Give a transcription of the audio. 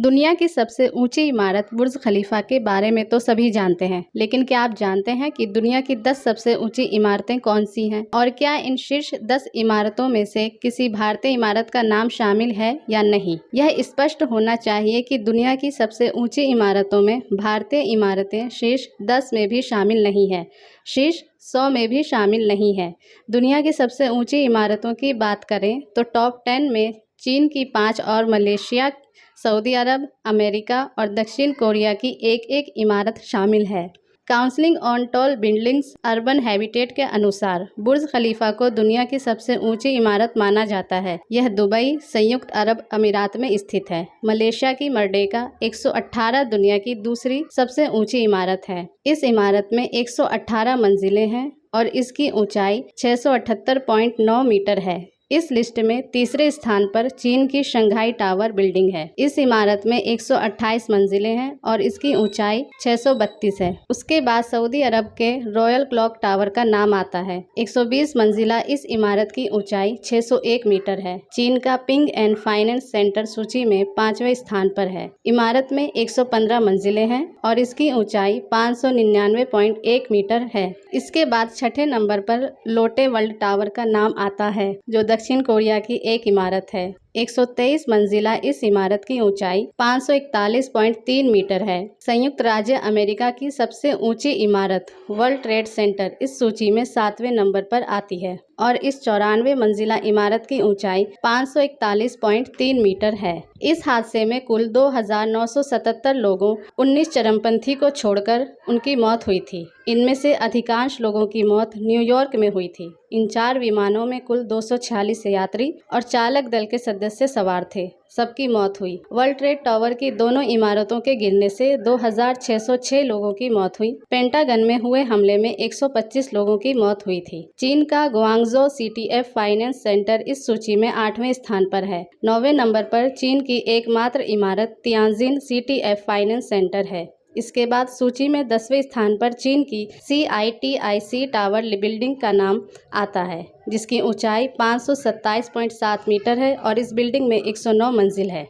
दुनिया की सबसे ऊंची इमारत बुर्ज खलीफा के बारे में तो सभी जानते हैं, लेकिन क्या आप जानते हैं कि दुनिया की 10 सबसे ऊंची इमारतें कौन सी हैं? और क्या इन शीर्ष 10 इमारतों में से किसी भारतीय इमारत का नाम शामिल है या नहीं? यह स्पष्ट होना चाहिए कि दुनिया की सबसे ऊंची इमारतों में भारतीय इमारतें शीर्ष 10 में भी शामिल नहीं है, शीर्ष 100 में भी शामिल नहीं है। दुनिया की सबसे ऊंची इमारतों की बात करें तो टॉप 10 में चीन की 5 और मलेशिया, सऊदी अरब, अमेरिका और दक्षिण कोरिया की एक इमारत शामिल है। Council on tall buildings urban habitat के अनुसार बुर्ज खलीफा को दुनिया की सबसे ऊंची इमारत माना जाता है। यह दुबई, संयुक्त अरब अमीरात में स्थित है। मलेशिया की मर्डेका 118 दुनिया की दूसरी सबसे ऊंची इमारत है। इस इमारत में 118 मंजिलें हैं और इसकी ऊंचाई 678.9 मीटर है। इस लिस्ट में तीसरे स्थान पर चीन की शंघाई टावर बिल्डिंग है। इस इमारत में 128 मंजिलें हैं और इसकी ऊंचाई 632 है। उसके बाद सऊदी अरब के रॉयल क्लॉक टावर का नाम आता है। 120 मंजिला इस इमारत की ऊंचाई 601 मीटर है। चीन का पिंग एंड फाइनेंस सेंटर सूची में 5वें स्थान पर है। इमारत में 115 मंजिलें हैं और इसकी ऊंचाई 599.1 मीटर है। इसके बाद छठे नंबर पर लोटे वर्ल्ड टावर का नाम आता है, जो दक्षिण कोरिया की एक इमारत है। 123 मंजिला इस इमारत की ऊंचाई 541.3 मीटर है। संयुक्त राज्य अमेरिका की सबसे ऊंची इमारत वर्ल्ड ट्रेड सेंटर इस सूची में 7वें नंबर पर आती है और इस 94 मंजिला इमारत की ऊंचाई 541.3 मीटर है। इस हादसे में कुल 2977 लोगों 19 चरमपंथी को छोड़कर उनकी मौत हुई थी। इनमें से अधिकांश लोगों की मौत न्यूयॉर्क में हुई थी। इन 4 विमानों में कुल 246 यात्री और चालक दल के सदस्य सवार थे। सबकी मौत हुई। वर्ल्ड ट्रेड टावर की दोनों इमारतों के गिरने से 2606 लोगों की मौत हुई। पेंटागन में हुए हमले में 125 लोगों की मौत हुई थी। चीन का ग्वांगझो सीटीएफ फाइनेंस सेंटर इस सूची में 8वें स्थान पर है। 9वें नंबर पर चीन की एकमात्र इमारत तियानजिन सीटीएफ फाइनेंस सेंटर है। इसके बाद सूची में 10वें स्थान पर चीन की CITIC टावर बिल्डिंग का नाम आता है, जिसकी ऊंचाई 527.7 मीटर है और इस बिल्डिंग में 109 मंजिल है।